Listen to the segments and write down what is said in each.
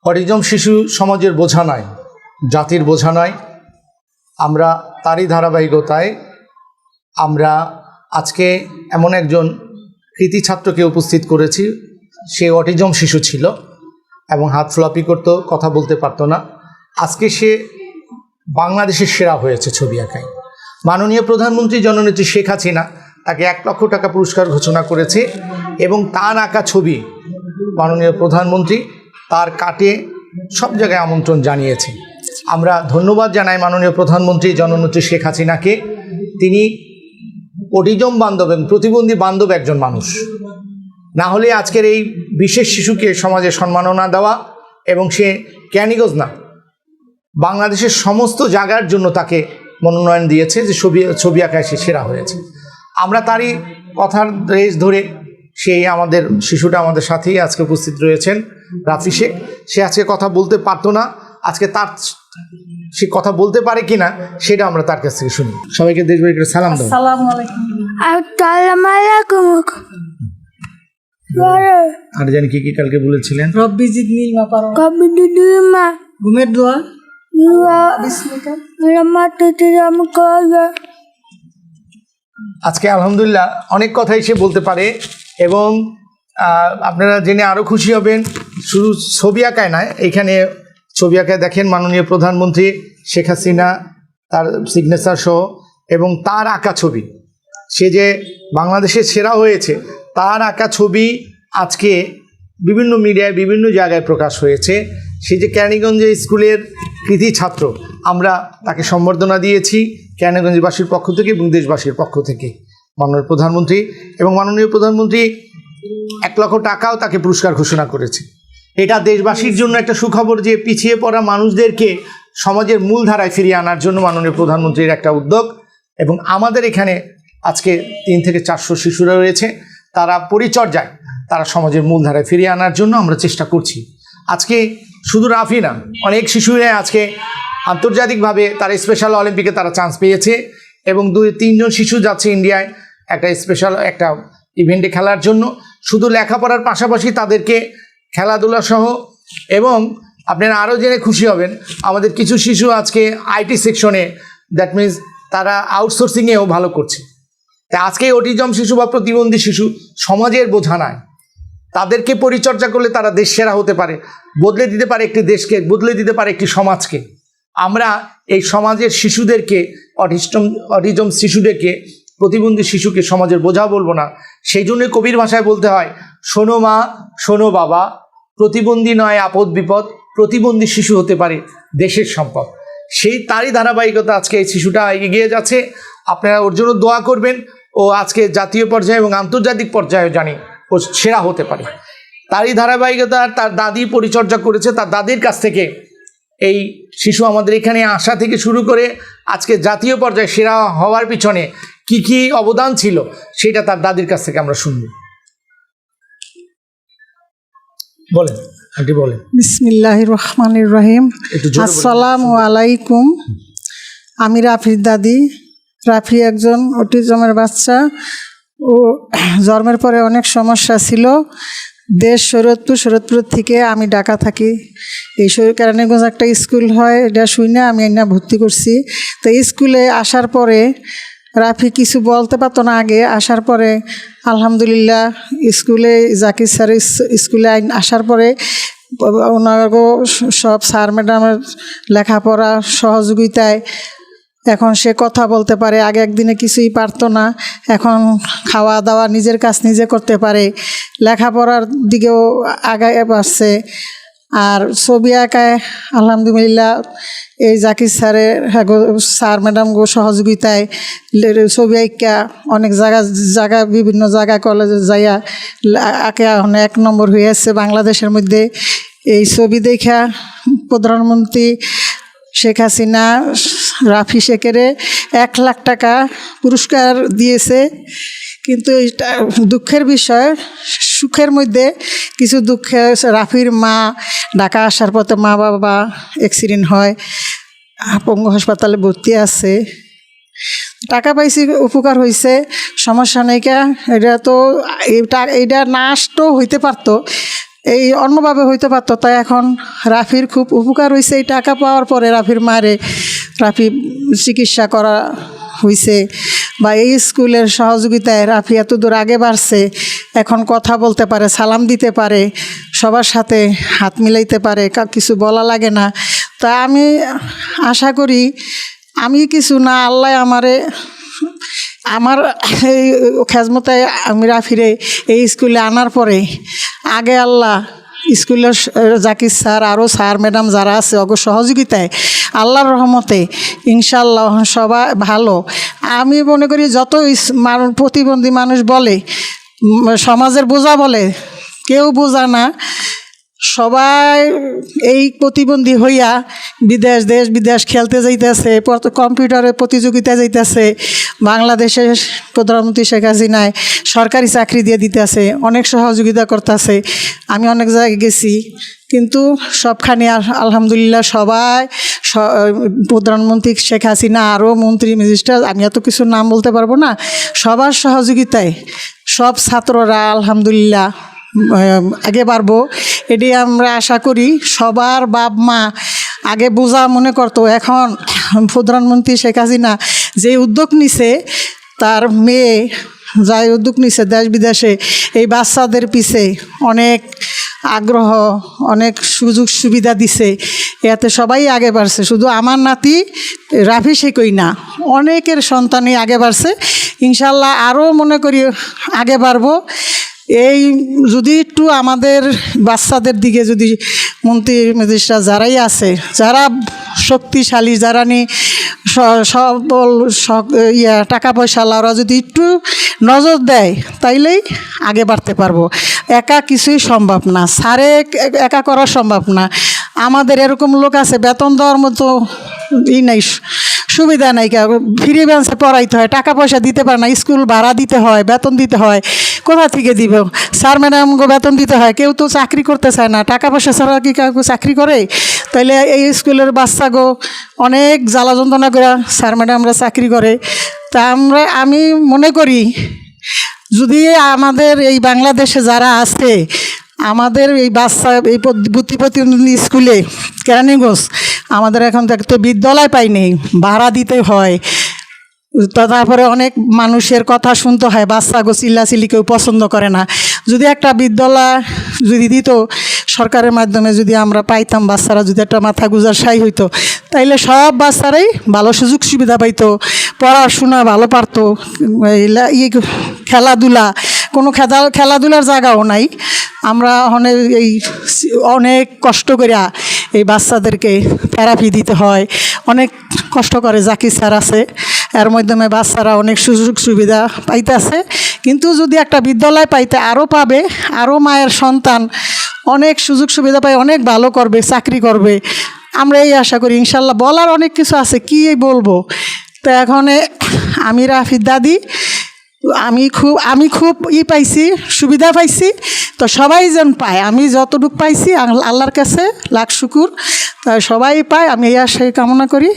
Autism শিশু সমাজের বোঝা নয়, জাতির বোঝা নয়। আমরা তারই ধারাবাহিকতায় আমরা আজকে এমন একজন কৃতি ছাত্রকে উপস্থিত করেছি। সে অটিজম শিশু ছিল এবং হাত ফ্লপি করতো, কথা বলতে পারতো না। আজকে সে বাংলাদেশের সেরা হয়েছে ছবি আঁকায়। মাননীয় প্রধানমন্ত্রী জননেত্রী শেখ হাসিনা তাকে 1 লক্ষ টাকা পুরস্কার ঘোষণা করেছে এবং তার আঁকা ছবি মাননীয় প্রধানমন্ত্রী তার কাটে সব জায়গায় আমন্ত্রণ জানিয়েছে। আমরা ধন্যবাদ জানাই মাননীয় প্রধানমন্ত্রী জননেত্রী শেখ হাসিনাকে। তিনি অটিজম বান্ধব এবং প্রতিবন্ধী বান্ধব একজন মানুষ। না হলে আজকের এই বিশেষ শিশুকে সমাজে সম্মাননা দেওয়া এবং সে ক্যানিগঞ্জ না, বাংলাদেশের সমস্ত জায়গার জন্য তাকে মনোনয়ন দিয়েছে যে ছবি আঁকায় সে সেরা হয়েছে। আমরা তারই কথার রেশ ধরে সেই আমাদের শিশুটা আমাদের সাথেই আজকে উপস্থিত রয়েছেন, রাফি শেখ। সে আজকে কথা বলতে পারতো না, আজকে তার সে কথা বলতে পারে কিনা সেটা আমরা তার কাছ থেকে শুনি। সবাইকে দেশবাড়ি করে সালাম দাও। আসসালামু আলাইকুম। আসসালামু আলাইকুম। আর জানি কি কি কালকে বলেছিলেন? রব্বি জিদনি মা পারো। কবি দিদিমা ঘুমের দোয়া। বিসমিকা রহমাতুল রহমান। আজকে আলহামদুলিল্লাহ অনেক কথাই সে বলতে পারে এবং আপনারা জেনে আরও খুশি হবেন। শুধু ছবি আঁকায় নয়, এখানে ছবি আঁকায় দেখেন মাননীয় প্রধানমন্ত্রী শেখ হাসিনা তার সিগনেচার সহ এবং তার আঁকা ছবি। সে যে বাংলাদেশের সেরা হয়েছে তার আঁকা ছবি আজকে বিভিন্ন মিডিয়ায় বিভিন্ন জায়গায় প্রকাশ হয়েছে। সে যে ক্যানিগঞ্জ স্কুলের কৃতি ছাত্র, আমরা তাকে সম্বর্ধনা দিয়েছি ক্যানিগঞ্জবাসীর পক্ষ থেকে এবং দেশবাসীর পক্ষ থেকে। মাননীয় প্রধানমন্ত্রী এবং মাননীয় প্রধানমন্ত্রী 1 লক্ষ টাকাও তাকে পুরস্কার ঘোষণা করেছে। এটা দেশবাসীর জন্য একটা সুখবর যে পিছিয়ে পড়া মানুষদেরকে সমাজের মূলধারায় ফিরিয়ে আনার জন্য মাননীয় প্রধানমন্ত্রীর একটা উদ্যোগ। এবং আমাদের এখানে আজকে 300 থেকে 400 শিশুরা রয়েছে, তারা পরিচর্যায় তারা সমাজের মূলধারায় ফিরিয়ে আনার জন্য আমরা চেষ্টা করছি। আজকে শুধু রাফি না, অনেক শিশুরা আজকে আন্তর্জাতিকভাবে তারা স্পেশাল অলিম্পিকে তারা চান্স পেয়েছে এবং 2-3 জন শিশু যাচ্ছে ইন্ডিয়ায় একটা স্পেশাল একটা ইভেন্টে খেলার জন্য। শুধু লেখাপড়ার পাশাপাশি তাদেরকে খেলাধুলা সহ, এবং আপনারা আরও জেনে খুশি হবেন আমাদের কিছু শিশু আজকে আইটি সেকশনে, দ্যাট মিনস তারা আউটসোর্সিংয়েও ভালো করছে। তাই আজকে অটিজম শিশু বা প্রতিবন্ধী শিশু সমাজের বোঝা নয়, তাদেরকে পরিচর্যা করলে তারা দেশ সেরা হতে পারে, বদলে দিতে পারে একটি দেশকে, বদলে দিতে পারে একটি সমাজকে। আমরা এই সমাজের শিশুদেরকে, অটিজম শিশুদেরকে, প্রতিবন্ধী শিশুকে সমাজের বোঝা বলবো না। সেই জন্যই কবির ভাষায় বলতে হয়, শোনো মা শোনো বাবা, প্রতিবন্ধী নয় আপদ বিপদ, প্রতিবন্ধী শিশু হতে পারে দেশের সম্পদ। সেই তারই ধারাবাহিকতা আজকে এই শিশুটা এগিয়ে যাচ্ছে। আপনারা ওর জন্য দোয়া করবেন। ও আজকে জাতীয় পর্যায়ে এবং আন্তর্জাতিক পর্যায়ে জানি ও সেরা হতে পারে। তারই ধারাবাহিকতা তার দাদি পরিচর্যা করেছে, তার দাদির কাছ থেকে এই শিশু আমাদের এখানে আসা থেকে শুরু করে আজকে জাতীয় পর্যায়ে সেরা হওয়ার পিছনে কি কি অবদান ছিল সেটা তার দাদির কাছ থেকে আমরা শুনব। বলেন আন্টি, বলেন। বিসমিল্লাহির রহমানির রহিম। আসসালামু আলাইকুম। আমি রাফির দাদি। রাফি একজন অটিজমের বাচ্চা। ও জন্মের পরে অনেক সমস্যা ছিল। দেশ শরৎপুর থেকে আমি ঢাকা থাকি। এই কেরানীগঞ্জ একটা স্কুল হয়, এটা শুই না আমি না ভর্তি করছি। তো স্কুলে আসার পরে রাফি কিছু বলতে পারতো না আগে। আসার পরে আলহামদুলিল্লাহ স্কুলে জাকির স্যার স্কুলে আসার পরে ওনারও সব স্যার ম্যাডামের লেখাপড়া সহযোগিতায় এখন সে কথা বলতে পারে। আগে একদিনে কিছুই পারতো না, এখন খাওয়া দাওয়া নিজের কাজ নিজে করতে পারে, লেখাপড়ার দিকেও আগায় বাড়ছে। আর ছবি আঁকায় আলহামদুলিল্লাহ এই জাকির স্যার ম্যাডাম গো সহযোগিতায় ছবি আঁকা অনেক জায়গা বিভিন্ন জায়গায় কলেজে যাইয়া আঁকে এখন 1 নম্বর হয়ে আসছে বাংলাদেশের মধ্যে। এই ছবি দেখা প্রধানমন্ত্রী শেখ হাসিনা রাফি শেখের 1 লাখ টাকা পুরস্কার দিয়েছে। কিন্তু এটা দুঃখের বিষয়, সুখের মধ্যে কিছু দুঃখে রাফির মা ঢাকা আসার পথে মা বাবা অ্যাক্সিডেন্ট হয়, পঙ্গু হাসপাতালে ভর্তি আছে। টাকা পাইছি, উপকার হয়েছে, সমস্যা নেই। এটা তো এইটা নষ্ট হইতে পারতো, এই অন্যভাবে হইতে পারতো, তাই এখন রাফির খুব উপকার হয়েছে। এই টাকা পাওয়ার পরে রাফির মারে রাফি চিকিৎসা করা হয়েছে, বা এই স্কুলের সহযোগিতায় রাফি এত দূর আগে বাড়ছে, এখন কথা বলতে পারে, সালাম দিতে পারে, সবার সাথে হাত মিলাইতে পারে, কিছু বলা লাগে না। তা আমি আশা করি আমি কিছু না, আল্লাহ আমার এই খেজমতায় আমি রাফিরে এই স্কুলে আনার পরে আগে আল্লাহ স্কুলের জাকির স্যার আরও স্যার ম্যাডাম যারা আছে অগ সহযোগিতায় আল্লাহর রহমতে ইনশাল্লাহ সবাই ভালো। আমি মনে করি যত প্রতিবন্ধী মানুষ বলে সমাজের বোঝা বলে, কেউ বোঝা না। সবাই এই প্রতিবন্ধী হইয়া দেশ বিদেশ খেলতে যাইতেছে, কম্পিউটারের প্রতিযোগিতা যাইতেছে। বাংলাদেশের প্রধানমন্ত্রী শেখ হাসিনায় সরকারি চাকরি দিয়ে দিতেছে, অনেক সহযোগিতা করতেছে। আমি অনেক জায়গায় গেছি, কিন্তু সবখানে আলহামদুলিল্লাহ সবাই, প্রধানমন্ত্রী শেখ হাসিনা আরও মন্ত্রী মিনিস্টার, আমি এত কিছু নাম বলতে পারবো না, সবার সহযোগিতায় সব ছাত্ররা আলহামদুলিল্লাহ আগে বাড়বো। এটি আমরা আশা করি। সবার বাপ মা আগে বোঝা মনে করতো, এখন প্রধানমন্ত্রী শেখ হাসিনা যে উদ্যোগ নিছে, তার মেয়ে যাই উদ্যোগ নিছে দেশ বিদেশে এই বাচ্চাদের পিছে অনেক আগ্রহ, অনেক সুযোগ সুবিধা দিছে, এতে সবাই আগে বাড়ছে। শুধু আমার নাতি রাফি শেখই না, অনেকের সন্তানই আগে বাড়ছে। ইনশাল্লাহ আরও মনে করি আগে বাড়বো। এই যদি একটু আমাদের বাচ্চাদের দিকে যদি মন্ত্রী ম্যাজিস্ট্রেট যারাই আছে, যারা শক্তিশালী, যারা সবল টাকা পয়সাওয়ালা, ওরা যদি একটু নজর দেয় তাইলেই আগে বাড়তে পারবো। একা কিছুই সম্ভব না, স্যারে একা করা সম্ভব না। আমাদের এরকম লোক আছে বেতন দেওয়ার মতো নাই, সুবিধা নাই, ফ্রি বেঞ্চে পড়াইতে হয়, টাকা পয়সা দিতে পারে না, স্কুল ভাড়া দিতে হয়, বেতন দিতে হয়, কোথা থেকে দিব? স্যার ম্যাডামকে বেতন দিতে হয়, কেউ তো চাকরি করতে চায় না, টাকা পয়সা ছাড়া কি কাউকে চাকরি করে? তাইলে এই স্কুলের বাচ্চাগো অনেক জ্বালা যন্ত্রণা করে স্যার ম্যাডামরা চাকরি করে। তা আমি মনে করি যদি আমাদের এই বাংলাদেশে যারা আছে, আমাদের এই বাচ্চা এই প্রতিবন্ধী স্কুলে কেরানীগঞ্জ, আমাদের এখন তো একটা বিদ্যালয় পাই নেই, ভাড়া দিতে হয়। তারপরে অনেক মানুষের কথা শুনতে হয়, বাচ্চাগো চিল্লাচিল্লি কেউ পছন্দ করে না। যদি একটা বিদ্যালয় যদি দিত সরকারের মাধ্যমে, যদি আমরা পাইতাম, বাচ্চারা যদি একটা মাথা গুজার সাই হইতো, তাইলে সব বাচ্চারাই ভালো সুযোগ সুবিধা পাইতো, পড়াশোনা ভালো পারতো। খেলাধুলা, কোনো খেলাধুলার জায়গাও নাই। আমরা অনেক কষ্ট করে এই বাচ্চাদেরকে থেরাপি দিতে হয়, অনেক কষ্ট করে জাকির স্যার আছে, এর মাধ্যমে বাচ্চারা অনেক সুযোগ সুবিধা পাইতেছে। কিন্তু যদি একটা বিদ্যালয় পাইতে আরও পাবে, আরও মায়ের সন্তান অনেক সুযোগ সুবিধা পায়, অনেক ভালো করবে, চাকরি করবে, আমরা এই আশা করি। ইনশাল্লাহ বলার অনেক কিছু আছে, কি বলবো। তো এখন আমি রাফির দাদি, আমি খুব পাইছি, সুবিধা পাইছি। তো সবাই যেন পায়, আমি যতটুকু পাইছি আল্লাহর কাছে লাখ শুকুর, তাই সবাই পায়, আমি এই আশাই কামনা করি।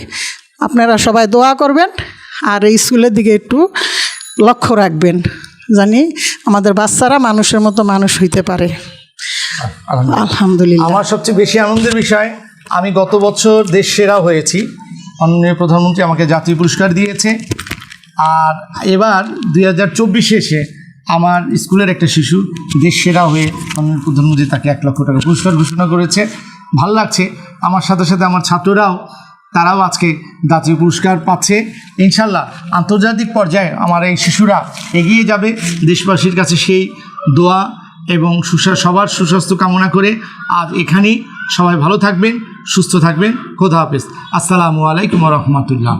আপনারা সবাই দোয়া করবেন, আর এই স্কুলের দিকে একটু লক্ষ্য রাখবেন, জানি আমাদের বাচ্চারা মানুষের মতো মানুষ হইতে পারে। আলহামদুলিল্লাহ। আমার সবচেয়ে বেশি আনন্দের বিষয়, আমি গত বছর দেশ সেরা হয়েছি, মাননীয় প্রধানমন্ত্রী আমাকে জাতীয় পুরস্কার দিয়েছে। আর এবার 2024 এসে আমার স্কুলের একটা শিশু দেশ সেরা হয়ে মাননীয় প্রধানমন্ত্রী তাকে 1 লক্ষ টাকা পুরস্কার ঘোষণা করেছে। ভাল লাগছে। আমার সাথে সাথে আমার ছাত্ররাও, তারাও আজকে জাতীয় পুরস্কার পাচ্ছে। ইনশাল্লাহ আন্তর্জাতিক পর্যায়ে আমার এই শিশুরা এগিয়ে যাবে। দেশবাসীর কাছে সেই দোয়া এবং সবার সুস্বাস্থ্য কামনা করে আজ এখানেই। সবাই ভালো থাকবেন, সুস্থ থাকবেন। খোদা হাফেজ। আসসালামু আলাইকুম ওয়া রাহমাতুল্লাহ।